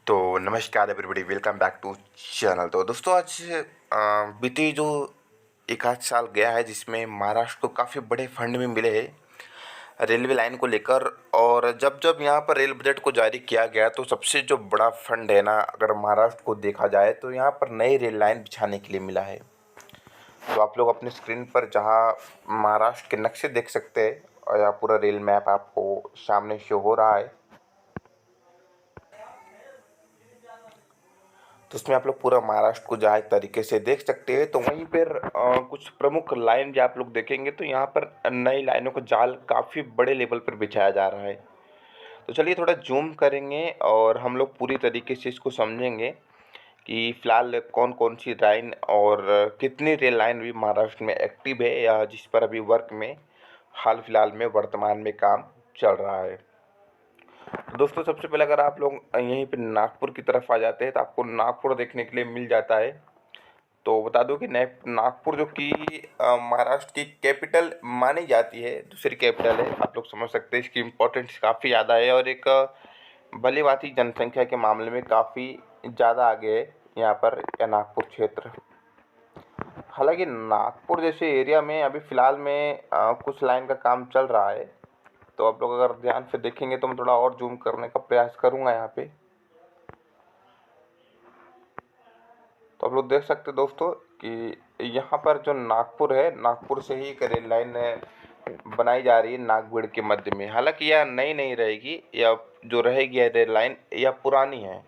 तो नमस्कार everybody, welcome back to channel. तो दोस्तों आज बीते जो एक आध साल गया है जिसमें महाराष्ट्र को काफ़ी बड़े फंड में मिले हैं रेलवे लाइन को लेकर। और जब जब यहाँ पर रेल बजट को जारी किया गया तो सबसे जो बड़ा फंड है ना, अगर महाराष्ट्र को देखा जाए तो यहाँ पर नई रेल लाइन बिछाने के लिए मिला है। तो आप लोग अपने स्क्रीन पर जहाँ महाराष्ट्र के नक्शे देख सकते हैं और यहाँ पूरा रेल मैप आपको सामने शो हो रहा है। तो उसमें आप लोग पूरा महाराष्ट्र को जहाँ एक तरीके से देख सकते हैं। तो वहीं पर कुछ प्रमुख लाइन जो आप लोग देखेंगे तो यहाँ पर नई लाइनों का जाल काफ़ी बड़े लेवल पर बिछाया जा रहा है। तो चलिए थोड़ा जूम करेंगे और हम लोग पूरी तरीके से इसको समझेंगे कि फ़िलहाल कौन कौन सी लाइन और कितनी रेल लाइन भी महाराष्ट्र में एक्टिव है या जिस पर अभी वर्क में हाल फिलहाल में वर्तमान में काम चल रहा है। तो दोस्तों सबसे पहले अगर आप लोग यहीं पे नागपुर की तरफ आ जाते हैं तो आपको नागपुर देखने के लिए मिल जाता है। तो बता दूं कि नागपुर जो कि महाराष्ट्र की कैपिटल मानी जाती है, दूसरी कैपिटल है। आप लोग समझ सकते हैं इसकी इम्पोर्टेंस काफ़ी ज़्यादा है और एक भली भांति जनसंख्या के मामले में काफ़ी ज़्यादा आगे है यहाँ पर यह नागपुर क्षेत्र। हालांकि नागपुर जैसे एरिया में अभी फ़िलहाल में कुछ लाइन का काम चल रहा है। तो आप लोग अगर ध्यान से देखेंगे तो मैं थोड़ा और जूम करने का प्रयास करूँगा यहाँ पे। तो आप लोग देख सकते हैं दोस्तों कि यहाँ पर जो नागपुर है, नागपुर से ही एक रेल लाइन बनाई जा रही है नागपुर के मध्य में। हालांकि यह नई नहीं रहेगी, यह जो रहेगी यह रेल लाइन यह पुरानी है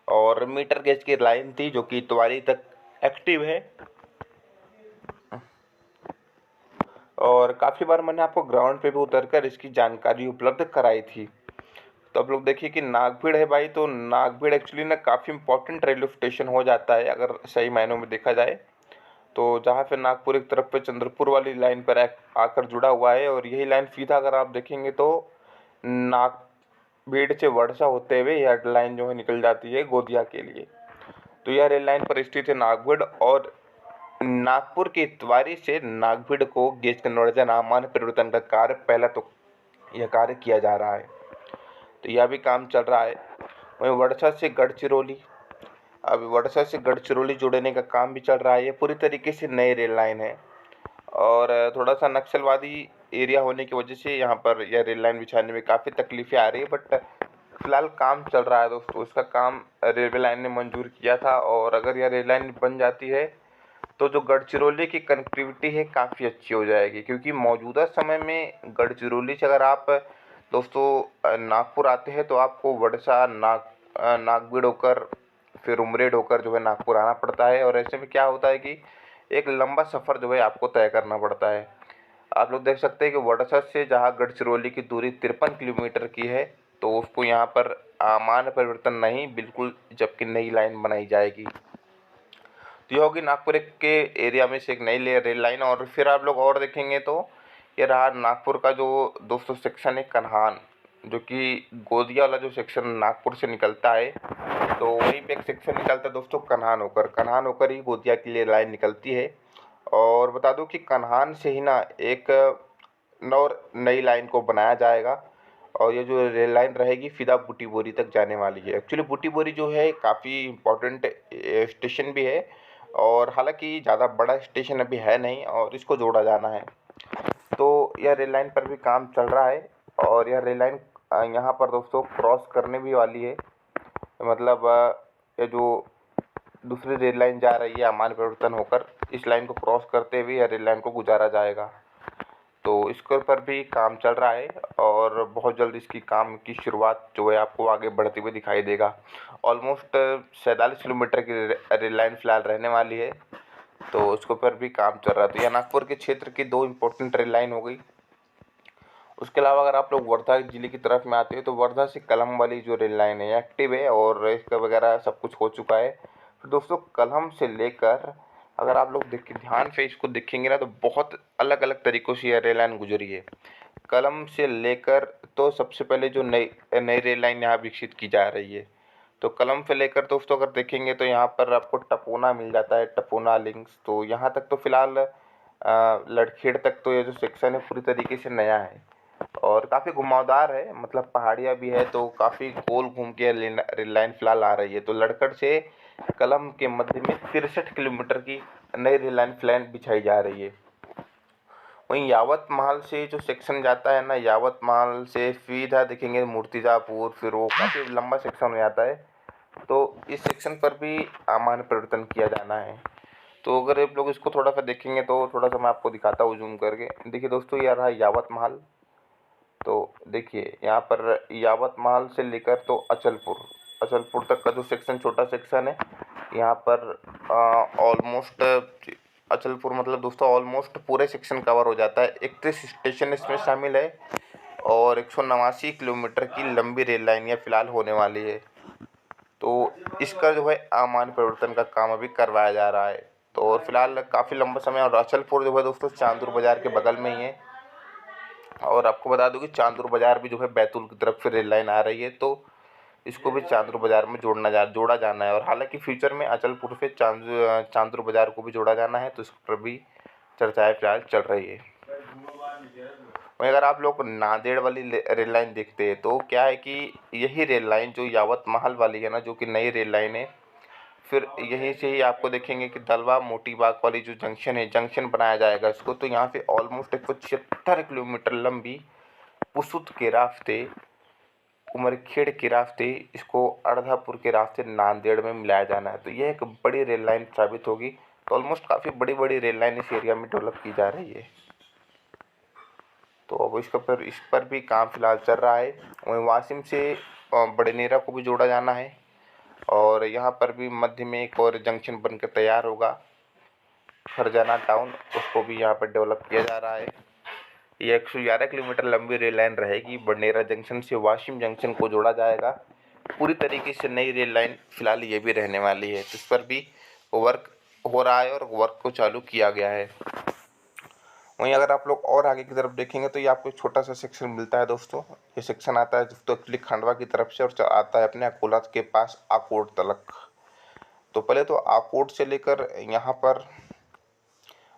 और मीटर गेज की लाइन थी जो कि इतवारी तक एक्टिव है। और काफ़ी बार मैंने आपको ग्राउंड पे भी उतरकर इसकी जानकारी उपलब्ध कराई थी। तो आप लोग देखिए कि नागभीड़ है भाई, तो नागभीड़ एक्चुअली ना काफ़ी इंपॉर्टेंट रेलवे स्टेशन हो जाता है अगर सही मायनों में देखा जाए। तो जहाँ पे नागपुर एक तरफ पे चंद्रपुर वाली लाइन पर आकर जुड़ा हुआ है और यही लाइन सीधा अगर आप देखेंगे तो नागभीड़ से वर्षा होते हुए यह लाइन जो है निकल जाती है गोंदिया के लिए। तो यह रेल लाइन पर स्थित है नागभीड़ और नागपुर के इतवारी से नागभीड़ को गेज कन्वर्जन नामांतर परिवर्तन का कार्य पहला तो यह कार्य किया जा रहा है। तो यह भी काम चल रहा है। वहीं वर्षा से गढ़चिरौली, अभी वर्षा से गढ़चिरौली जोड़ने का काम भी चल रहा है। ये पूरी तरीके से नई रेल लाइन है और थोड़ा सा नक्सलवादी एरिया होने की वजह से यहाँ पर यह रेल लाइन बिछाने में काफ़ी तकलीफ़ें आ रही है, बट फिलहाल काम चल रहा है दोस्तों। इसका काम रेलवे लाइन ने मंजूर किया था और अगर यह रेल लाइन बन जाती है तो जो गढ़चिरौली की कनेक्टिविटी है काफ़ी अच्छी हो जाएगी, क्योंकि मौजूदा समय में गढ़चिरौली से अगर आप दोस्तों नागपुर आते हैं तो आपको वर्षा नागभीड़ होकर फिर उमरेड होकर जो है नागपुर आना पड़ता है। और ऐसे में क्या होता है कि एक लंबा सफ़र जो है आपको तय करना पड़ता है। आप लोग देख सकते हैं कि वर्षा से जहाँ गढ़चिरौली की दूरी 53 किलोमीटर की है, तो उसको यहाँ पर मान परिवर्तन नहीं, बिल्कुल जबकि नई लाइन बनाई जाएगी। तो ये होगी नागपुर के एरिया में से एक नई रेल लाइन। और फिर आप लोग और देखेंगे तो ये रहा नागपुर का जो दोस्तों सेक्शन है कन्हान, जो कि गोंदिया वाला जो सेक्शन नागपुर से निकलता है, तो वहीं पे एक सेक्शन निकलता है दोस्तों कन्हान होकर ही गोंदिया के लिए लाइन निकलती है। और बता दूं कि कन्हान से ही ना एक नई लाइन को बनाया जाएगा और ये जो रेल लाइन रहेगी सीधा बूटी बोरी तक जाने वाली है। एक्चुअली बूटी बोरी जो है काफ़ी इम्पोर्टेंट स्टेशन भी है और हालांकि ज़्यादा बड़ा स्टेशन अभी है नहीं और इसको जोड़ा जाना है। तो यह रेल लाइन पर भी काम चल रहा है और यह रेल लाइन यहाँ पर दोस्तों क्रॉस करने भी वाली है। मतलब ये जो दूसरी रेल लाइन जा रही है आमान परिवर्तन होकर, इस लाइन को क्रॉस करते हुए यह रेल लाइन को गुजारा जाएगा। तो इसके ऊपर भी काम चल रहा है और बहुत जल्द इसकी काम की शुरुआत जो है आपको आगे बढ़ते हुए दिखाई देगा। ऑलमोस्ट 47 किलोमीटर की रेल लाइन फ़िलहाल रहने वाली है, तो उसके ऊपर भी काम चल रहा है। तो यह नागपुर के क्षेत्र की 2 इम्पोर्टेंट रेल लाइन हो गई। उसके अलावा अगर आप लोग वर्धा ज़िले की तरफ में आते हैं तो वर्धा से कलम वाली जो रेल लाइन है एक्टिव है और इसका वगैरह सब कुछ हो चुका है। तो दोस्तों कलम से लेकर अगर आप लोग ध्यान से इसको देखेंगे ना तो बहुत अलग अलग तरीक़ों से यह रेल लाइन गुजरी है। कलम से लेकर तो सबसे पहले जो नई नई रेल लाइन यहाँ विकसित की जा रही है, तो कलम से लेकर दोस्तों अगर देखेंगे तो यहाँ पर आपको टपोना मिल जाता है, टपोना लिंक्स। तो यहाँ तक तो फ़िलहाल लड़खेड़ तक तो ये जो सेक्शन है पूरी तरीके से नया है और काफ़ी घुमावदार है, मतलब पहाड़ियाँ भी है तो काफ़ी गोल घूम के रेल लाइन फिलहाल आ रही है। तो लड़कड़ से कलम के मध्य में 63 किलोमीटर की नई रेल लाइन फिलहाल बिछाई जा रही है। वहीं यावत महल से जो सेक्शन जाता है ना, यावत महल से सीधा देखेंगे मूर्तिजापुर, फिर वो काफ़ी लंबा सेक्शन हो जाता है। तो इस सेक्शन पर भी सामान्य परिवर्तन किया जाना है। तो अगर आप लोग इसको थोड़ा सा देखेंगे तो थोड़ा सा मैं आपको दिखाता हूँ जूम करके। देखिए दोस्तों, ये रहा यावत महल। तो देखिए यहाँ पर यावत महल से लेकर तो अचलपुर तक का जो सेक्शन, छोटा सेक्शन है, यहाँ पर ऑलमोस्ट अचलपुर मतलब दोस्तों ऑलमोस्ट पूरे सेक्शन कवर हो जाता है। 31 स्टेशन इसमें शामिल है और 189 किलोमीटर की लंबी रेल लाइन ये फिलहाल होने वाली है। तो इसका जो है सामान्य परिवर्तन का काम अभी करवाया जा रहा है। तो और फिलहाल काफ़ी लंबा समय, और अचलपुर जो है दोस्तों चांदुर बाज़ार के बगल में ही है। और आपको बता दूं कि चांदुर बाज़ार भी जो है बैतूल की तरफ से रेल लाइन आ रही है, तो इसको भी चांदुर बाज़ार में जोड़ा जाना है। और हालांकि फ्यूचर में अचलपुर से चांदुर बाज़ार को भी जोड़ा जाना है, तो इस पर भी चर्चाएं फिलहाल चल रही है। वहीं अगर आप लोग नांदेड़ वाली रेल लाइन देखते हैं तो क्या है कि यही रेल लाइन जो यावत महल वाली है ना, जो कि नई रेल लाइन है, फिर यहीं से ही आपको देखेंगे कि दलवा मोती बाग वाली जो जंक्शन बनाया जाएगा इसको। तो यहाँ से ऑलमोस्ट 176 किलोमीटर लंबी पुसुत के रास्ते, उमरखेड़ के रास्ते, इसको अर्धापुर के रास्ते नांदेड़ में मिलाया जाना है। तो यह एक बड़ी रेल लाइन साबित होगी। तो ऑलमोस्ट काफ़ी बड़ी बड़ी रेल लाइन इस एरिया में डेवलप की जा रही है। तो अब इस पर भी काम फिलहाल चल रहा है। वहीं वासिम से बड़नेरा को भी जोड़ा जाना है, और यहाँ पर भी मध्य में एक और जंक्शन बनकर तैयार होगा, खरजाना टाउन, उसको भी यहाँ पर डेवलप किया जा रहा है। ये 111 किलोमीटर लंबी रेल लाइन रहेगी। बड़नेरा जंक्शन से वाशिम जंक्शन को जोड़ा जाएगा। पूरी तरीके से नई रेल लाइन फिलहाल ये भी रहने वाली है। तो इस पर भी वर्क हो रहा है और वर्क को चालू किया गया है। वहीं अगर आप लोग और आगे की तरफ देखेंगे तो ये आपको एक छोटा सा सेक्शन मिलता है दोस्तों। ये सेक्शन आता है दोस्तों एक्चुअली खंडवा की तरफ से, और आता है अपने अकोला के पास आकोट तलक। तो पहले तो आकोट से लेकर यहाँ पर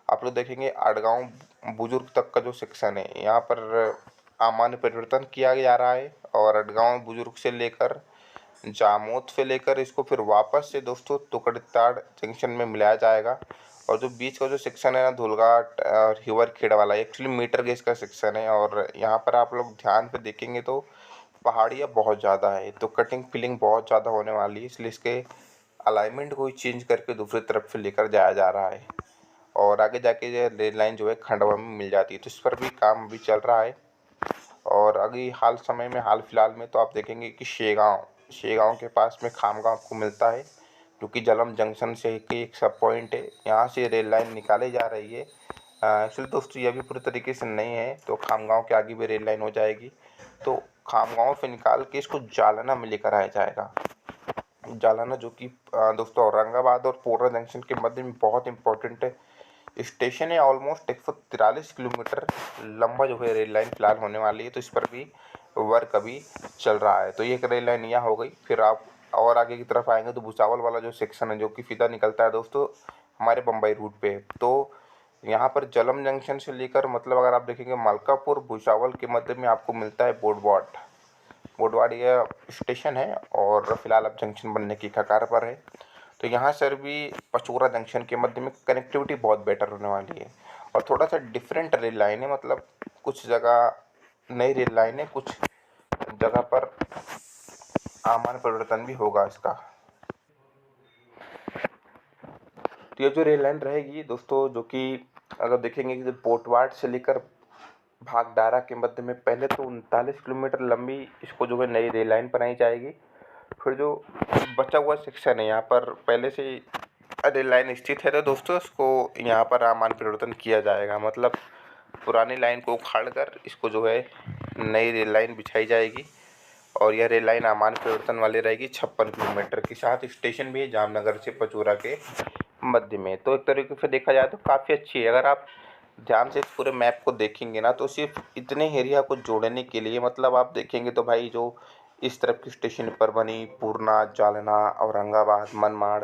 आप लोग देखेंगे आड़गांव बुजुर्ग तक का जो सेक्शन है, यहाँ पर सामान्य परिवर्तन किया जा रहा है। और आड़गांव बुजुर्ग से लेकर जामोद से लेकर इसको फिर वापस से दोस्तों तुकड़ताड़ जंक्शन में मिलाया जाएगा। और जो बीच का जो सेक्शन है ना, धुलघाट और हिवरखेड़ा वाला, एक्चुअली मीटर गेज का सेक्शन है। और यहाँ पर आप लोग ध्यान पे देखेंगे तो पहाड़ियाँ बहुत ज़्यादा है, तो कटिंग फिलिंग बहुत ज़्यादा होने वाली है, इसलिए इसके अलाइनमेंट को ही चेंज करके दूसरी तरफ से लेकर जाया जा रहा है। और आगे जाके ये रेल लाइन जो है खंडवा में मिल जाती है। तो इस पर भी काम अभी चल रहा है। और अभी हाल फिलहाल में तो आप देखेंगे कि शेगांव के पास में खामगांव आपको मिलता है, जो कि जलम जंक्शन से एक सब पॉइंट है। यहाँ से रेल लाइन निकाली जा रही है। एक्चुअली दोस्तों ये भी पूरी तरीके से नहीं है, तो खामगांव के आगे भी रेल लाइन हो जाएगी। तो खामगांव से निकाल के इसको जालना में लेकर आया जाएगा। जालना जो कि दोस्तों औरंगाबाद और पोरा जंक्शन के मध्य में बहुत इंपॉर्टेंट स्टेशन है। ऑलमोस्ट 143 किलोमीटर लंबा जो है रेल लाइन फिलहाल होने वाली है। तो इस पर भी वर्क अभी चल रहा है। तो ये एक रेल लाइन यहाँ हो गई। फिर आप और आगे की तरफ आएंगे तो भुसावल वाला जो सेक्शन है, जो कि सीधा निकलता है दोस्तों हमारे बम्बई रूट पे। तो यहाँ पर जलम जंक्शन से लेकर मतलब अगर आप देखेंगे मलकापुर भुसावल के मध्य में आपको मिलता है बोडवाड ये स्टेशन है, और फिलहाल अब जंक्शन बनने की कगार पर है। तो यहाँ सर भी पचोरा जंक्शन के मध्य में कनेक्टिविटी बहुत बेटर होने वाली है। और थोड़ा सा डिफरेंट रेल लाइन है, मतलब कुछ जगह नई रेल लाइन है, कुछ जगह पर सामान्य परिवर्तन भी होगा इसका। तो ये जो रेल लाइन रहेगी दोस्तों, जो कि अगर देखेंगे कि पोटवाड से लेकर भागडारा के मध्य में पहले तो 39 किलोमीटर लंबी इसको जो है नई रेल लाइन बनाई जाएगी। फिर जो बचा हुआ सेक्शन है, यहाँ पर पहले से रेल लाइन स्थित है, तो दोस्तों इसको यहाँ पर सामान्य परिवर्तन किया जाएगा। मतलब पुरानी लाइन को उखाड़ कर इसको जो है नई रेल लाइन बिछाई जाएगी। और यह रेल लाइन सामान्य परिवर्तन वाली रहेगी 56 किलोमीटर की। साथ स्टेशन भी है जामनगर से पचोरा के मध्य में। तो एक तरीके से देखा जाए तो काफ़ी अच्छी है। अगर आप ध्यान से इस पूरे मैप को देखेंगे ना, तो सिर्फ इतने एरिया को जोड़ने के लिए मतलब आप देखेंगे तो भाई जो इस तरफ की स्टेशन पर बनी पूर्णा, जालना, औरंगाबाद, मनमाड़,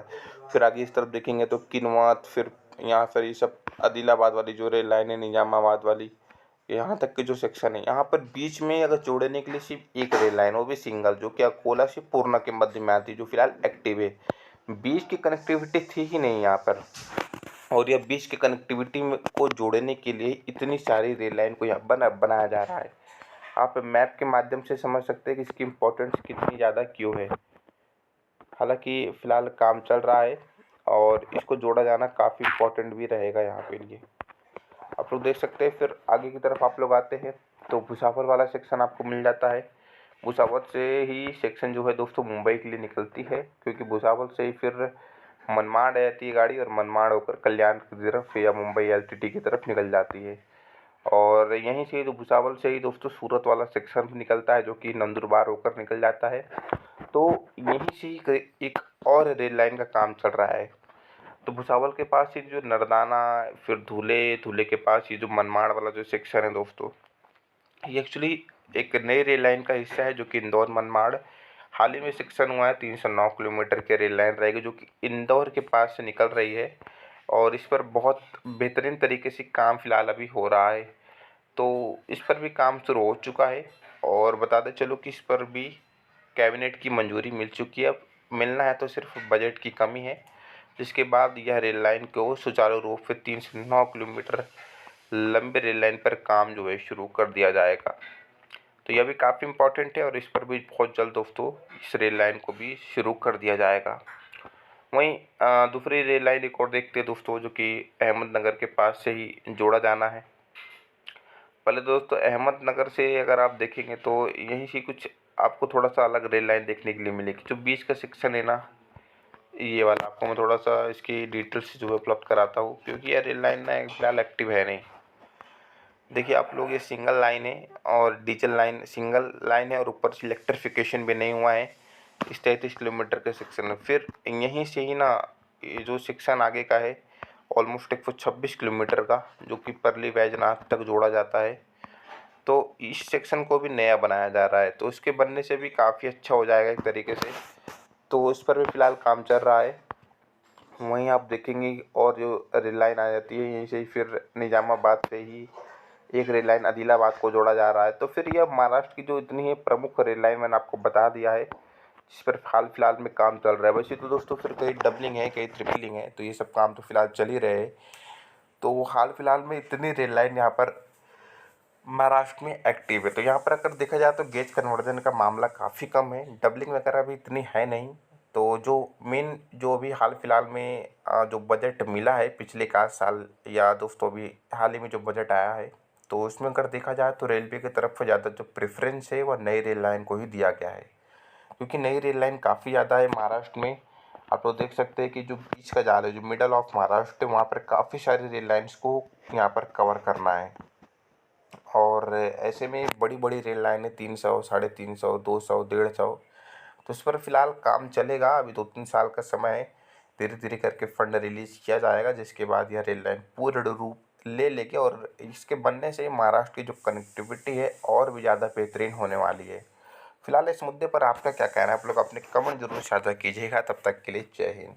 फिर आगे इस तरफ देखेंगे तो किनवत, फिर यहाँ पर ये सब आदिलाबाद वाली जो रेल लाइन है, निजामाबाद वाली, यहाँ तक के जो सेक्शन है, यहाँ पर बीच में अगर जोड़ने के लिए सिर्फ एक रेल लाइन, वो भी सिंगल, जो कि अकोला से पूर्णा के मध्य में आती है, जो फिलहाल एक्टिव है। बीच की कनेक्टिविटी थी ही नहीं यहाँ पर, और यह बीच की कनेक्टिविटी में को जोड़ने के लिए इतनी सारी रेल लाइन को यहाँ बनाया जा रहा है। आप मैप के माध्यम से समझ सकते हैं कि इसकी इम्पोर्टेंस कितनी ज़्यादा क्यों है। हालांकि फ़िलहाल काम चल रहा है और इसको जोड़ा जाना काफ़ी इम्पोर्टेंट भी रहेगा यहाँ के लिए। आप लोग देख सकते हैं। फिर आगे की तरफ आप लोग आते हैं तो भुसावल वाला सेक्शन आपको मिल जाता है। भुसावल से ही सेक्शन जो है दोस्तों मुंबई के लिए निकलती है, क्योंकि भुसावल से ही फिर मनमाड़ रहती है गाड़ी, और मनमाड़ होकर कल्याण की तरफ या मुंबई एलटीटी की तरफ निकल जाती है। और यहीं से तो भुसावल से ही दोस्तों सूरत वाला सेक्शन भी निकलता है, जो कि नंदुरबार होकर निकल जाता है। तो यहीं से ही एक और रेल लाइन का काम चल रहा है। तो भुसावल के पास ही जो नरदाना, फिर धूले के पास ये जो मनमाड़ वाला जो सेक्शन है दोस्तों, ये एक्चुअली एक नई रेल लाइन का हिस्सा है, जो कि इंदौर मनमाड़ हाल ही में सेक्शन हुआ है। 309 किलोमीटर की रेल लाइन रहेगी, जो कि इंदौर के पास से निकल रही है, और इस पर बहुत बेहतरीन तरीके से काम फ़िलहाल अभी हो रहा है। तो इस पर भी काम शुरू हो चुका है, और बताते चलो कि इस पर भी कैबिनेट की मंजूरी मिल चुकी है। अब मिलना है तो सिर्फ बजट की कमी है, जिसके बाद यह रेल लाइन को सुचारू रूप से 309 किलोमीटर लंबे रेल लाइन पर काम जो है शुरू कर दिया जाएगा। तो यह भी काफ़ी इम्पोर्टेंट है, और इस पर भी बहुत जल्द दोस्तों इस रेल लाइन को भी शुरू कर दिया जाएगा। वहीं दूसरी रेल लाइन एक और देखते हैं दोस्तों, जो कि अहमदनगर के पास से ही जोड़ा जाना है। पहले दोस्तों अहमदनगर से अगर आप देखेंगे तो यहीं से कुछ आपको थोड़ा सा अलग रेल लाइन देखने के लिए मिलेगी। जो बीच का सेक्शन है ना, ये वाला आपको मैं थोड़ा सा इसकी डिटेल्स जो है उपलब्ध कराता हूँ, क्योंकि यह रेल लाइन ना फिलहाल एक्टिव है नहीं। देखिए आप लोग, ये सिंगल लाइन है, और डीजल लाइन सिंगल लाइन है, और ऊपर से इलेक्ट्रिफिकेशन भी नहीं हुआ है। इस 33 किलोमीटर के सेक्शन में फिर यहीं से ही ना ये जो सेक्शन आगे का है ऑलमोस्ट 126 किलोमीटर का, जो कि परली बैजनाथ तक जोड़ा जाता है। तो इस सेक्शन को भी नया बनाया जा रहा है, तो इसके बनने से भी काफ़ी अच्छा हो जाएगा एक तरीके से। तो इस पर भी फ़िलहाल काम चल रहा है। वहीं आप देखेंगे और जो रेल लाइन आ जाती है यहीं से ही, फिर निज़ामाबाद से ही एक रेल लाइन आदिलाबाद को जोड़ा जा रहा है। तो फिर यह महाराष्ट्र की जो इतनी ही प्रमुख रेल लाइन मैंने आपको बता दिया है, जिस पर हाल फिलहाल में काम चल रहा है। वैसे तो दोस्तों फिर कहीं डबलिंग है, कहीं ट्रिपलिंग है, तो ये सब काम तो फिलहाल चल ही रहे हैं। तो हाल फिलहाल में इतनी रेल लाइन यहाँ पर महाराष्ट्र में एक्टिव है। तो यहाँ पर अगर देखा जाए तो गेज कन्वर्जन का मामला काफ़ी कम है, डबलिंग वगैरह भी इतनी है नहीं। तो जो मेन जो अभी हाल फिलहाल में जो बजट मिला है पिछले 1 साल, या दोस्तों अभी हाल ही में जो बजट आया है, तो उसमें अगर देखा जाए तो रेलवे की तरफ से ज़्यादा जो प्रेफरेंस है वह नई रेल लाइन को ही दिया गया है, क्योंकि नई रेल लाइन काफ़ी ज़्यादा है महाराष्ट्र में। आप लोग देख सकते हैं कि जो बीच का जाल है, जो मिडल ऑफ महाराष्ट्र है, वहाँ पर काफ़ी सारी रेल लाइन्स को यहाँ पर कवर करना है। और ऐसे में बड़ी बड़ी रेल लाइनें 300, 350, 200, 150, तो इस पर फ़िलहाल काम चलेगा। अभी 2-3 साल का समय है, धीरे धीरे करके फंड रिलीज़ किया जाएगा, जिसके बाद यह रेल लाइन पूर्ण रूप ले लेगी, और इसके बनने से महाराष्ट्र की जो कनेक्टिविटी है और भी ज़्यादा बेहतरीन होने वाली है। फिलहाल इस मुद्दे पर आपका क्या कहना है? आप लोग अपने कमेंट जरूर साझा कीजिएगा। तब तक के लिए जय हिंद।